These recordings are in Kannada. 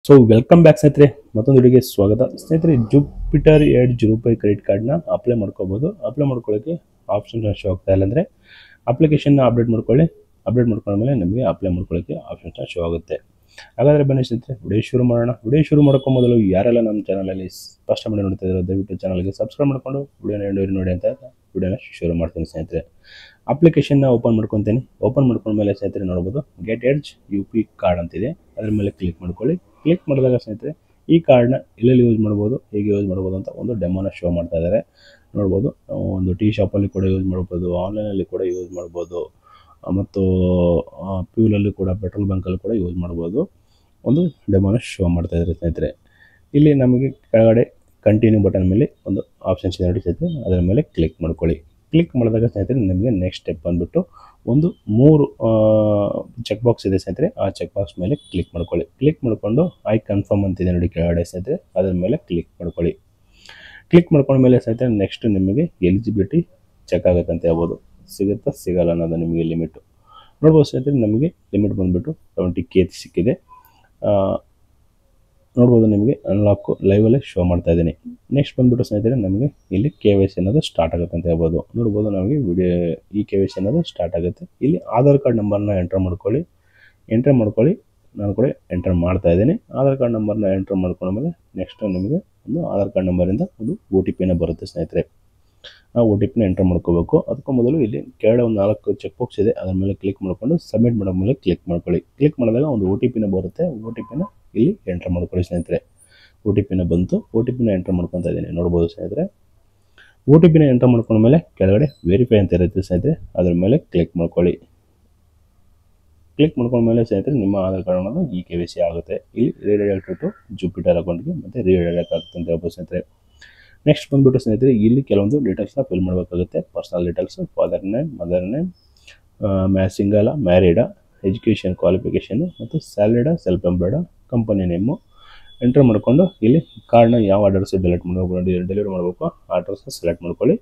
ಸೊ ವೆಲ್ಕಮ್ ಬ್ಯಾಕ್ ಸ್ನೇಹಿತರೆ, ಮತ್ತೊಂದು ವಿಡಿಯೋಗೆ ಸ್ವಾಗತ. ಸ್ನೇಹಿತರೆ, ಜುಪಿಟರ್ ಎಡ್ಜ್ ರೂಪಾಯಿ ಕ್ರೆಡಿಟ್ ಕಾರ್ಡ್ನ ಅಪ್ಲೈ ಮಾಡ್ಕೋಬೋದು. ಅಪ್ಲೈ ಮಾಡ್ಕೊಳ್ಳೋಕ್ಕೆ ಆಪ್ಷನ್ ಶೋ ಆಗ್ತಾ ಇಲ್ಲ ಅಂದರೆ ಅಪ್ಲಿಕೇಶನ್ನ ಅಪ್ಡೇಟ್ ಮಾಡ್ಕೊಳ್ಳಿ. ಅಪ್ಡೇಟ್ ಮಾಡ್ಕೊಂಡ್ಮೇಲೆ ನಿಮಗೆ ಅಪ್ಲೈ ಮಾಡ್ಕೊಳ್ಳೋಕ್ಕೆ ಆಪ್ಷನ್ ಶೋ ಆಗುತ್ತೆ. ಹಾಗಾದರೆ ಬನ್ನಿ ಸ್ನೇಹಿತರೆ, ವಿಡಿಯೋ ಶುರು ಮಾಡೋಣ. ವಿಡಿಯೋ ಶುರು ಮಾಡೋಕ್ಕೂ ಮೊದಲು ಯಾರೆಲ್ಲ ನಮ್ಮ ಚಾನಲಲ್ಲಿ ಫಸ್ಟ್ ಮಾಡಿ ನೋಡ್ತಾ ಇದ್ದಾರೆ ದಯವಿಟ್ಟು ಚಾನಲ್ಗೆ ಸಬ್ಸ್ಕ್ರೈಬ್ ಮಾಡಿಕೊಂಡು ವಿಡಿಯೋನ ನೋಡಿ ಅಂತ ವಿಡಿಯೋನ ಶುರು ಮಾಡ್ತೀನಿ. ಸ್ನೇಹಿತರೆ, ಅಪ್ಲಿಕೇಶನ್ನ ಓಪನ್ ಮಾಡ್ಕೊತೀನಿ. ಓಪನ್ ಮಾಡ್ಕೊಂಡ್ಮೇಲೆ ಸ್ನೇಹಿತರೆ ನೋಡ್ಬೋದು get edge U P card ಅಂತಿದೆ, ಅದ್ರ ಮೇಲೆ ಕ್ಲಿಕ್ ಮಾಡ್ಕೊಳ್ಳಿ. ಕ್ಲಿಕ್ ಮಾಡಿದಾಗ ಸ್ನೇಹಿತರೆ ಈ ಕಾರ್ಡ್ನ ಎಲ್ಲೆಲ್ಲಿ ಯೂಸ್ ಮಾಡ್ಬೋದು, ಹೇಗೆ ಯೂಸ್ ಮಾಡ್ಬೋದು ಅಂತ ಒಂದು ಡೆಮೋನ ಶೋ ಮಾಡ್ತಾ ಇದ್ದಾರೆ. ನೋಡ್ಬೋದು, ಒಂದು ಟೀ ಶಾಪಲ್ಲಿ ಕೂಡ ಯೂಸ್ ಮಾಡ್ಬೋದು, ಆನ್ಲೈನಲ್ಲಿ ಕೂಡ ಯೂಸ್ ಮಾಡ್ಬೋದು, ಮತ್ತು ಫ್ಯೂಲಲ್ಲಿ ಕೂಡ ಪೆಟ್ರೋಲ್ ಬಂಕಲ್ಲಿ ಕೂಡ ಯೂಸ್ ಮಾಡ್ಬೋದು. ಒಂದು ಡೆಮೋನ ಶೋ ಮಾಡ್ತಾ ಇದ್ದಾರೆ ಸ್ನೇಹಿತರೆ. ಇಲ್ಲಿ ನಮಗೆ ಕೆಳಗಡೆ ಕಂಟಿನ್ಯೂ ಬಟನ್ ಮೇಲೆ ಒಂದು ಆಪ್ಷನ್ಸ್ ಇದೆ ನೋಡಿ ಸ್ನೇಹಿತರೆ, ಅದರ ಮೇಲೆ ಕ್ಲಿಕ್ ಮಾಡ್ಕೊಳ್ಳಿ. ಕ್ಲಿಕ್ ಮಾಡಿದಾಗ ಸ್ನೇಹಿತರೆ ನಿಮಗೆ ನೆಕ್ಸ್ಟ್ ಸ್ಟೆಪ್ ಬಂದುಬಿಟ್ಟು ಒಂದು 3 ಚೆಕ್ ಬಾಕ್ಸ್ ಇದೆ ಸ್ನೇಹಿತರೆ, ಆ ಚೆಕ್ ಬಾಕ್ಸ್ ಮೇಲೆ ಕ್ಲಿಕ್ ಮಾಡ್ಕೊಳ್ಳಿ. ಕ್ಲಿಕ್ ಮಾಡಿಕೊಂಡು ಐ ಕನ್ಫರ್ಮ್ ಅಂತಿದೆ ನೋಡಿ ಕೆಳಗಡೆ ಸ್ನೇಹಿತರೆ, ಅದರ ಮೇಲೆ ಕ್ಲಿಕ್ ಮಾಡ್ಕೊಳ್ಳಿ. ಕ್ಲಿಕ್ ಮಾಡ್ಕೊಂಡ್ಮೇಲೆ ಸ್ನೇಹಿತರೆ ನೆಕ್ಸ್ಟ್ ನಿಮಗೆ ಎಲಿಜಿಬಿಲಿಟಿ ಚೆಕ್ ಆಗುತ್ತೆ ಅಂತ ಹೇಳ್ಬೋದು. ಸಿಗುತ್ತಾ ಸಿಗಲ್ಲ ಅನ್ನೋದು ನಿಮಗೆ ಲಿಮಿಟು ನೋಡ್ಬೋದು ಸ್ನೇಹಿತರೆ. ನಮಗೆ ಲಿಮಿಟ್ ಬಂದುಬಿಟ್ಟು 70K ಸಿಕ್ಕಿದೆ. ನೋಡ್ಬೋದು, ನಿಮಗೆ ಅನ್ಲಾಕ್ ಲೈವಲ್ಲೇ ಶೋ ಮಾಡ್ತಾ ಇದ್ದೀನಿ. ನೆಕ್ಸ್ಟ್ ಬಂದುಬಿಟ್ಟು ಸ್ನೇಹಿತರೆ ನಮಗೆ ಇಲ್ಲಿ KYC ಅನ್ನೋದು ಸ್ಟಾರ್ಟ್ ಆಗುತ್ತೆ ಅಂತ ಹೇಳ್ಬೋದು. ನೋಡ್ಬೋದು, ನಮಗೆ ಈ KYC ಅನ್ನೋದು ಸ್ಟಾರ್ಟ್ ಆಗುತ್ತೆ. ಇಲ್ಲಿ ಆಧಾರ್ ಕಾರ್ಡ್ ನಂಬರ್ನ ಎಂಟರ್ ಮಾಡ್ಕೊಳ್ಳಿ. ನಾನು ಕೂಡ ಎಂಟರ್ ಮಾಡ್ತಾ ಇದ್ದೀನಿ. ಆಧಾರ್ ಕಾರ್ಡ್ ನಂಬರ್ನ ಎಂಟರ್ ಮಾಡ್ಕೊಂಡ್ಮೇಲೆ ನೆಕ್ಸ್ಟ್ ನಿಮಗೆ ಒಂದು ಆಧಾರ್ ಕಾರ್ಡ್ ನಂಬರಿಂದ ಒಂದು OTP ಬರುತ್ತೆ ಸ್ನೇಹಿತರೆ. ಆ OTP ಎಂಟರ್ ಮಾಡ್ಕೋಬೇಕು. ಅದಕ್ಕೂ ಮೊದಲು ಇಲ್ಲಿ ಕೆಳಗಡೆ ಒಂದು 4 ಚೆಕ್ ಬಾಕ್ಸ್ ಇದೆ, ಅದರ ಮೇಲೆ ಕ್ಲಿಕ್ ಮಾಡಿಕೊಂಡು ಸಬ್ಮಿಟ್ ಮಾಡೋ ಮೇಲೆ ಕ್ಲಿಕ್ ಮಾಡ್ಕೊಳ್ಳಿ. ಕ್ಲಿಕ್ ಮಾಡಿದಾಗ ಒಂದು OTP ಬರುತ್ತೆ. OTP ಇಲ್ಲಿ ಎಂಟರ್ ಮಾಡ್ಕೊಳ್ಳಿ ಸ್ನೇಹಿತರೆ. OTP ಬಂತು. OTP ಎಂಟರ್ ಮಾಡ್ಕೊತಾ ಇದ್ದೀನಿ. ನೋಡ್ಬೋದು ಸ್ನೇಹಿತರೆ, OTP ಎಂಟರ್ ಮಾಡ್ಕೊಂಡ್ಮೇಲೆ ಕೆಳಗಡೆ ವೆರಿಫೈ ಅಂತ ಇರುತ್ತೆ ಸ್ನೇಹಿತರೆ, ಅದರ ಮೇಲೆ ಕ್ಲಿಕ್ ಮಾಡ್ಕೊಳ್ಳಿ. ಕ್ಲಿಕ್ ಮಾಡ್ಕೊಂಡ್ಮೇಲೆ ಸ್ನೇಹಿತರೆ ನಿಮ್ಮ ಆಧಾರ್ ಕಾರ್ಡ್ ಅನ್ನೋದು ಈ KYC ಆಗುತ್ತೆ. ಇಲ್ಲಿ ರೀಡೈರೆಕ್ಟ್ ಟು ಜುಪಿಟರ್ ಅಕೌಂಟ್ಗೆ ಮತ್ತು ರೀಡೈರೆಕ್ಟ್ ಆಗುತ್ತೆ ಅಂತ ಹೇಳ್ಬೋದು ಸ್ನೇಹಿತರೆ. ನೆಕ್ಸ್ಟ್ ಬಂದುಬಿಟ್ಟು ಸ್ನೇಹಿತರೆ ಇಲ್ಲಿ ಕೆಲವೊಂದು ಡೀಟೇಲ್ಸ್ನ ಫಿಲ್ ಮಾಡಬೇಕಾಗುತ್ತೆ. Personal details, father name, mother name, ಸಿಂಗಲ, ಮ್ಯಾರಿಡ, ಎಜುಕೇಷನ್ ಕ್ವಾಲಿಫಿಕೇಷನು, ಮತ್ತು ಸ್ಯಾಲರಿಡ, ಸೆಲ್ಫ್ ಎಂಪ್ಲಾಯ್ಡ, ಕಂಪನಿ ನೇಮು ಎಂಟರ್ ಮಾಡಿಕೊಂಡು ಇಲ್ಲಿ ಕಾರ್ಡ್ನ ಯಾವ ಅಡ್ರೆಸ್ ಡೆಲಿವರಿ ಮಾಡಬೇಕು ಆ ಅಡ್ರೆಸ್ನ ಸೆಲೆಕ್ಟ್ ಮಾಡ್ಕೊಳ್ಳಿ.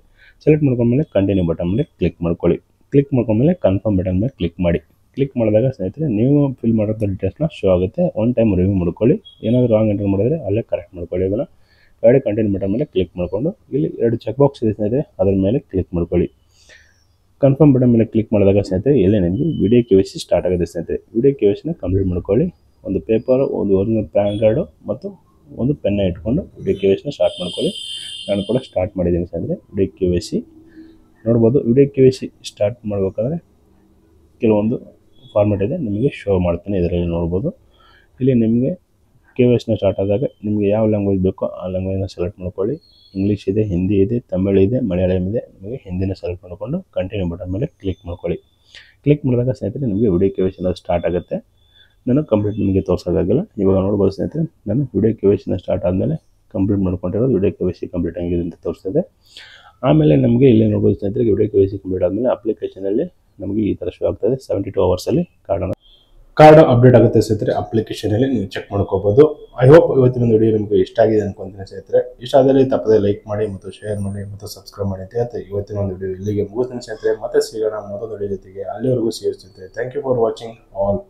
ಸೆಲೆಕ್ಟ್ ಮಾಡ್ಕೊಂಡ್ಮೇಲೆ ಕಂಟಿನ್ಯೂ ಬಟನ್ ಮೇಲೆ ಕ್ಲಿಕ್ ಮಾಡ್ಕೊಳ್ಳಿ. ಕ್ಲಿಕ್ ಮಾಡ್ಕೊಂಡ್ಮೇಲೆ ಕನ್ಫರ್ಮ್ ಬಟನ್ ಮೇಲೆ ಕ್ಲಿಕ್ ಮಾಡಿ. ಕ್ಲಿಕ್ ಮಾಡಿದಾಗ ಸ್ನೇಹಿತರೆ ನೀವು ಫಿಲ್ ಮಾಡೋಂಥ ಡೀಟೇಲ್ಸ್ನ ಶೋ ಆಗುತ್ತೆ. ಒನ್ ಟೈಮ್ ರಿವ್ಯೂ ಮಾಡ್ಕೊಳ್ಳಿ. ಏನಾದರೂ ರಾಂಗ್ ಎಂಟರ್ ಮಾಡಿದರೆ ಅಲ್ಲೇ ಕರೆಕ್ಟ್ ಮಾಡ್ಕೊಳ್ಳಿ. ಇದನ್ನು ಕೆಳಗಡೆ ಕಂಟಿನ್ಯೂ ಬಟನ್ ಮೇಲೆ ಕ್ಲಿಕ್ ಮಾಡಿಕೊಂಡು ಇಲ್ಲಿ 2 ಚೆಕ್ ಬಾಕ್ಸ್ ಇದೆ ಸ್ನೇಹಿತರೆ, ಅದರ ಮೇಲೆ ಕ್ಲಿಕ್ ಮಾಡ್ಕೊಳ್ಳಿ. ಕನ್ಫರ್ಮ್ ಬಟನ್ ಮೇಲೆ ಕ್ಲಿಕ್ ಮಾಡಿದಾಗ ಸ್ನೇಹಿತರೆ ಇಲ್ಲಿ ನಿಮಗೆ ವಿಡಿಯೋ KYC ಸ್ಟಾರ್ಟ್ ಆಗುತ್ತೆ ಸ್ನೇಹಿತರೆ. ವಿಡಿಯೋ KYCನ ಕಂಪ್ಲೀಟ್ ಮಾಡ್ಕೊಳ್ಳಿ. ಒಂದು ಪೇಪರ್, ಒಂದು ಒರಿಜಿನಲ್ ಪ್ಯಾನ್ ಕಾರ್ಡು ಮತ್ತು ಒಂದು ಪೆನ್ನ ಇಟ್ಕೊಂಡು ವಿಡಿಯೋ KYCನ ಸ್ಟಾರ್ಟ್ ಮಾಡ್ಕೊಳ್ಳಿ. ನಾನು ಕೂಡ ಸ್ಟಾರ್ಟ್ ಮಾಡಿದ್ದೀನಿ ಸ್ನೇಹಿತರೆ ವಿಡಿಯೋ KYC. ನೋಡ್ಬೋದು, ವಿಡಿಯೋ KYC ಸ್ಟಾರ್ಟ್ ಮಾಡಬೇಕಾದ್ರೆ ಕೆಲವೊಂದು ಫಾರ್ಮೆಟ್ ಇದೆ, ನಿಮಗೆ ಶೋ ಮಾಡ್ತೀನಿ. ಇದರಲ್ಲಿ ನೋಡ್ಬೋದು, ಇಲ್ಲಿ ನಿಮಗೆ KYCನ ಸ್ಟಾರ್ಟ್ ಆದಾಗ ನಿಮಗೆ ಯಾವ ಲ್ಯಾಂಗ್ವೇಜ್ ಬೇಕೋ ಆ ಲ್ಯಾಂಗ್ವೇಜ್ನ ಸೆಲೆಕ್ಟ್ ಮಾಡ್ಕೊಳ್ಳಿ. ಇಂಗ್ಲೀಷ್ ಇದೆ, ಹಿಂದಿ ಇದೆ, ತಮಿಳು ಇದೆ, ಮಲಯಾಳಂ ಇದೆ. ನಿಮಗೆ ಹಿಂದಿನ ಸೆಲೆಕ್ಟ್ ಮಾಡಿಕೊಂಡು ಕಂಟಿನ್ಯೂ ಬಟನ್ ಮೇಲೆ ಕ್ಲಿಕ್ ಮಾಡ್ಕೊಳ್ಳಿ. ಕ್ಲಿಕ್ ಮಾಡಿದಾಗ ಸ್ನೇಹಿತರೆ ನಿಮಗೆ ವಿಡಿಯೋ KYC ಅನ್ನೋದು ಸ್ಟಾರ್ಟ್ ಆಗುತ್ತೆ. ನಾನು ಕಂಪ್ಲೀಟ್ ನಿಮಗೆ ತೋರಿಸೋಕ್ಕಾಗಲ್ಲ. ಇವಾಗ ನೋಡ್ಬೋದು ಸ್ನೇಹಿತರೆ, ನಾನು ವಿಡಿಯೋ KYCನ ಸ್ಟಾರ್ಟ್ ಆದಮೇಲೆ ಕಂಪ್ಲೀಟ್ ಮಾಡ್ಕೊಂಡಿರೋದು ವಿಡಿಯೋ KYC ಕಂಪ್ಲೀಟ್ ಆಗಿದೆ ಅಂತ ತೋರಿಸ್ತದೆ. ಆಮೇಲೆ ನಮಗೆ ಇಲ್ಲಿ ನೋಡ್ಬೋದು ಸ್ನೇಹಿತರೆ, ವಿಡಿಯೋ KYC ಕಂಪ್ಲೀಟ್ ಆದಮೇಲೆ ಅಪ್ಲಿಕೇಶನಲ್ಲಿ ನಮಗೆ ಈ ಥರ ಶೋ ಆಗ್ತದೆ. 72 ಅವರ್ಸಲ್ಲಿ ಕಾರ್ಡ್ ಅಪ್ಡೇಟ್ ಆಗುತ್ತೆ ಸ್ನೇಹಿತರೆ. ಅಪ್ಲಿಕೇಶನಲ್ಲಿ ನೀವು ಚೆಕ್ ಮಾಡ್ಕೋಬೋದು. ಐ ಹೋಪ್ ಇವತ್ತಿನ ವಿಡಿಯೋ ನಿಮಗೆ ಇಷ್ಟ ಆಗಿದೆ ಅನ್ಕೊಂತೀನಿ ಸ್ನೇಹಿತರೆ. ಇಷ್ಟ ಆದಲ್ಲಿ ತಪ್ಪದೆ ಲೈಕ್ ಮಾಡಿ ಮತ್ತು ಶೇರ್ ಮಾಡಿ ಮತ್ತು ಸಬ್ಸ್ಕ್ರೈಬ್ ಮಾಡಿ ಅಂತ ಹೇಳ್ತಾ ಇವತ್ತಿನ ಒಂದು ವಿಡಿಯೋ ಇಲ್ಲಿಗೆ ಮುಗಿಸ್ತೀನಿ ಸ್ನೇಹಿತರೆ. ಮತ್ತೆ ಸಿಗೋಣ ಮತ್ತೊಂದು ವಿಡಿಯೋ ಜೊತೆಗೆ. ಅಲ್ಲಿವರೆಗೂ ಸೇರಿಸ್ತಿದ್ದೆ. Thank you for watching all.